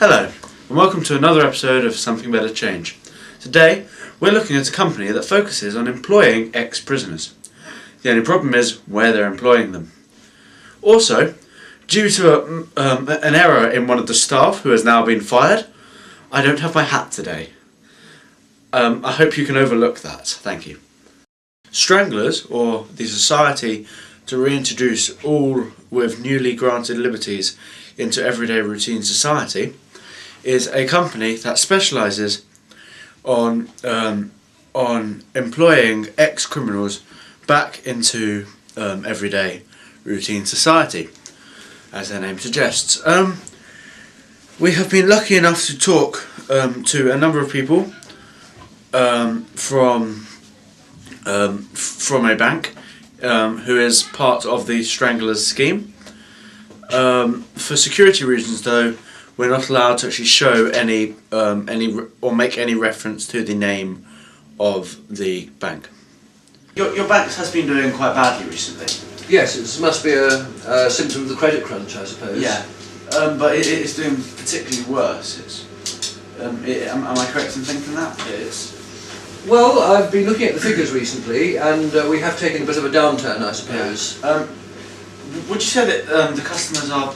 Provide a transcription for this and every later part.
Hello, and welcome to another episode of Something Better Change. Today, we're looking at a company that focuses on employing ex-prisoners. The only problem is where they're employing them. Also, due to an error in one of the staff who has now been fired, I don't have my hat today. I hope you can overlook that. Thank you. Stranglers, or the Society to Reintroduce All with Newly Granted Liberties into Everyday Routine Society, is a company that specialises on employing ex-criminals back into everyday routine society, as their name suggests. We have been lucky enough to talk to a number of people from a bank who is part of the Stranglers scheme. For security reasons, though, we're not allowed to actually show any or make any reference to the name of the bank. Your bank has been doing quite badly recently. Yes, it must be a symptom of the credit crunch, I suppose. Yeah, but it's doing particularly worse. Am I correct in thinking that? It is. Well, I've been looking at the figures recently, and we have taken a bit of a downturn, I suppose. Yeah. Would you say that the customers are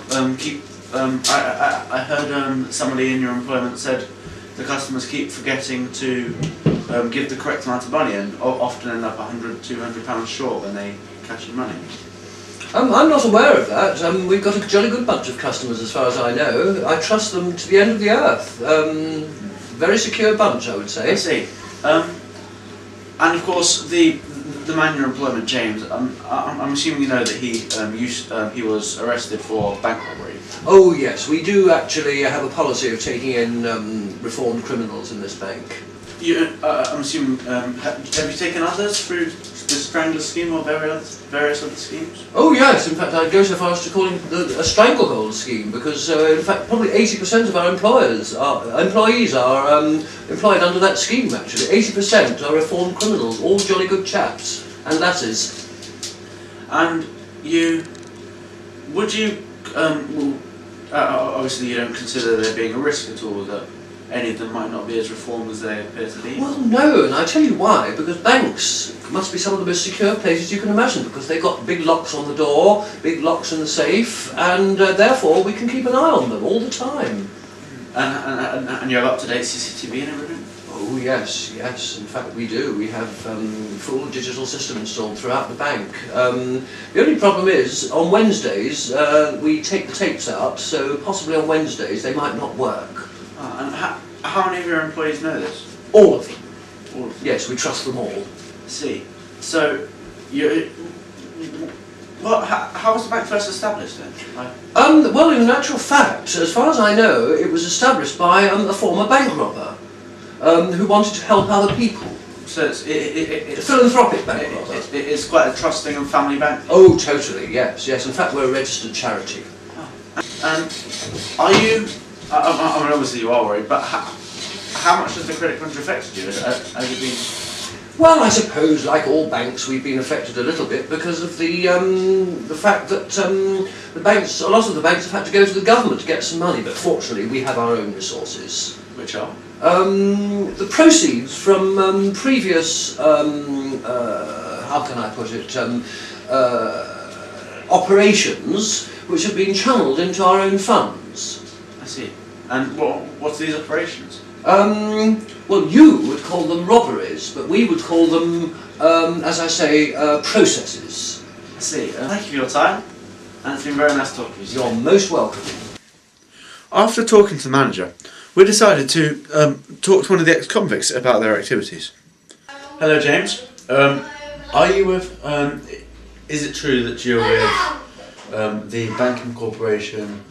I heard somebody in your employment said the customers keep forgetting to give the correct amount of money and often end up £100, £200 short when they cash in money. I'm not aware of that. We've got a jolly good bunch of customers as far as I know. I trust them to the end of the earth. Very secure bunch, I would say. I see. And of course the man in your employment, James, I'm assuming you know that he was arrested for bank robbery. Oh yes, we do actually have a policy of taking in reformed criminals in this bank. I'm assuming, have you taken others through the Strangler scheme or various other schemes? Oh yes, in fact I'd go so far as to call it a Stranglehold scheme, because in fact probably 80% of our employees are employed under that scheme actually. 80% are reformed criminals, all jolly good chaps, and lasses. And would you, obviously you don't consider there being a risk at all that any of them might not be as reformed as they appear to be? Well, no, and I tell you why. Because banks must be some of the most secure places you can imagine, because they've got big locks on the door, big locks in the safe, and therefore we can keep an eye on them all the time. And you have up-to-date CCTV and everything? Oh yes, yes. In fact, we do. We have full digital system installed throughout the bank. The only problem is, on Wednesdays we take the tapes out, so possibly on Wednesdays they might not work. And how many of your employees know this? All of them. All of them? Yes, we trust them all. I see. So, how was the bank first established then? Well, in actual fact, as far as I know, it was established by a former bank robber who wanted to help other people. So it's a philanthropic bank robber. It's quite a trusting and family bank? Oh, totally, yes, yes. In fact, we're a registered charity. Oh. Are you... I mean, obviously you are worried, but how much has the credit crunch affected you? Has it been... Well, I suppose, like all banks, we've been affected a little bit because of the fact that a lot of the banks have had to go to the government to get some money, but fortunately we have our own resources. Which are? The proceeds from previous, how can I put it, operations which have been channeled into our own funds. I see. And what's these operations? Well, you would call them robberies, but we would call them, as I say, processes. I see. Thank you for your time, and it's been very nice talking to you. You're most welcome. After talking to the manager, we decided to talk to one of the ex-convicts about their activities. Hello, James. Are you with... is it true that you're with the banking corporation?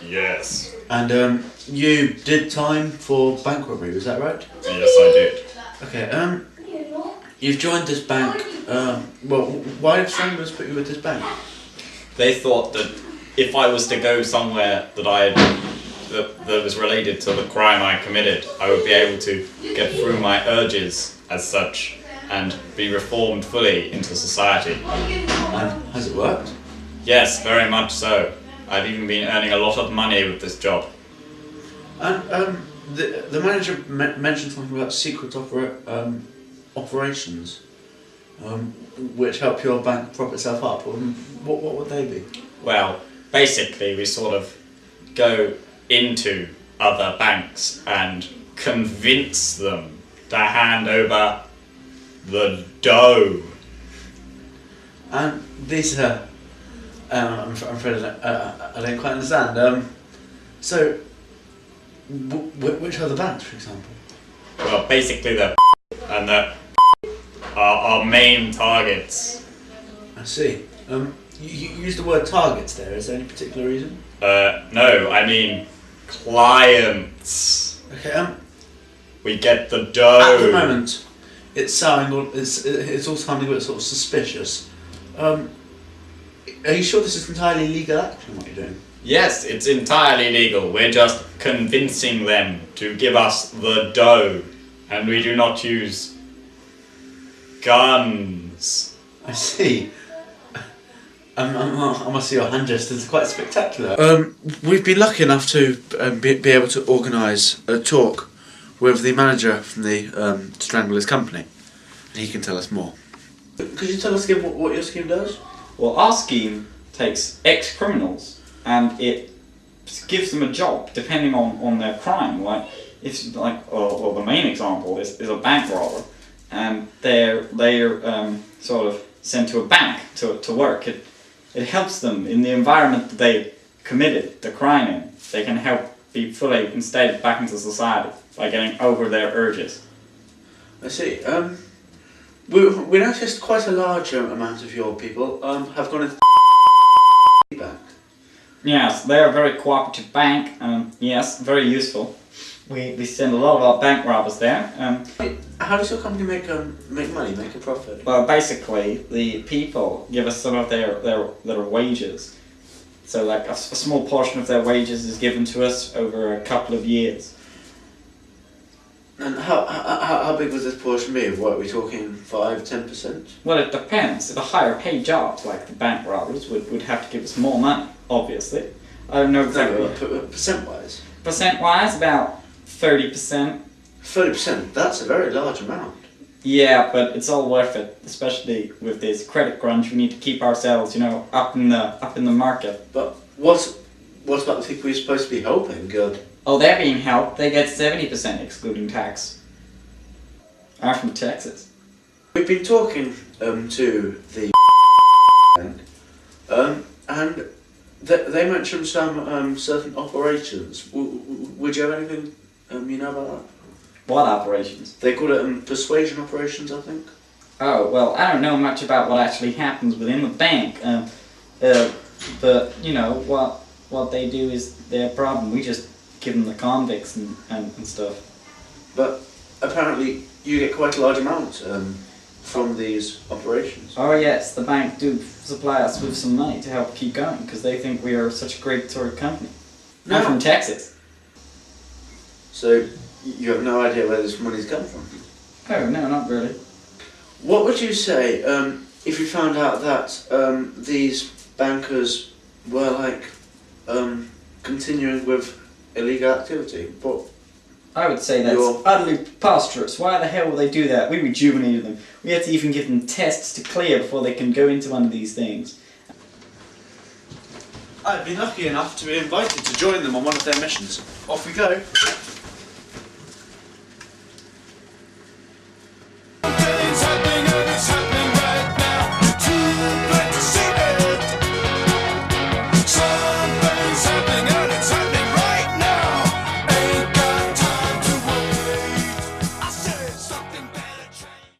Yes. And you did time for bank robbery, was that right? Yes, I did. Okay, you've joined this bank, well, why did Stranglers put you with this bank? They thought that if I was to go somewhere that was related to the crime I committed, I would be able to get through my urges as such and be reformed fully into society. And has it worked? Yes, very much so. I've even been earning a lot of money with this job. And the manager mentioned something about secret operations, which help your bank prop itself up. What would they be? Well, basically we sort of go into other banks and convince them to hand over the dough. And these are, I'm afraid I don't quite understand. So, which other banks, for example? Well, basically the and the are our main targets. I see. You used the word targets there. Is there any particular reason? No, I mean clients. Okay. We get the dough. At the moment, it's all sounding a bit sort of suspicious. Are you sure this is entirely legal action, what you're doing? Yes, it's entirely legal. We're just convincing them to give us the dough, and we do not use guns. I see. I must say your hand gestures are quite spectacular. We've been lucky enough to be able to organise a talk with the manager from the S.T.R.A.N.G.L.E.R.S company, and he can tell us more. Could you tell us again what your scheme does? Well, our scheme takes ex-criminals and it gives them a job depending on their crime. Like, if well, the main example is a bank robber, and they're sort of sent to a bank to work. It helps them in the environment that they committed the crime in. They can help be fully instated back into society by getting over their urges. I see. We noticed quite a large amount of your people have gone into the bank. Yes, they're a very cooperative bank. Yes, very useful. We send a lot of our bank robbers there. How does your company make money, make a profit? Well, basically, the people give us some of their wages. So, like, a small portion of their wages is given to us over a couple of years. And how big would this portion be? What are we talking, 5-10%? Well, it depends. The higher paid jobs, like the bank robbers, would have to give us more money, obviously. I don't know exactly. Percent-wise? Percent-wise, about 30%. 30%? That's a very large amount. Yeah, but it's all worth it, especially with this credit crunch. We need to keep ourselves, up in the market. But what about the people you're supposed to be helping? Oh, they're being helped. They get 70% excluding tax. I'm from Texas. We've been talking to the bank, and they mentioned some certain operations. Would you have anything you know about that? What operations? They call it persuasion operations, I think. Oh, well, I don't know much about what actually happens within the bank. But what they do is their problem. We just give them the convicts and stuff. But apparently you get quite a large amount from these operations. Oh yes, the bank do supply us with some money to help keep going because they think we are such a great sort of company. No. I'm from Texas. So you have no idea where this money's come from? Oh no, not really. What would you say if you found out that these bankers were continuing with illegal activity? But I would say that's utterly preposterous. Why the hell would they do that? We rejuvenated them. We had to even give them tests to clear before they can go into one of these things. I've been lucky enough to be invited to join them on one of their missions. Off we go.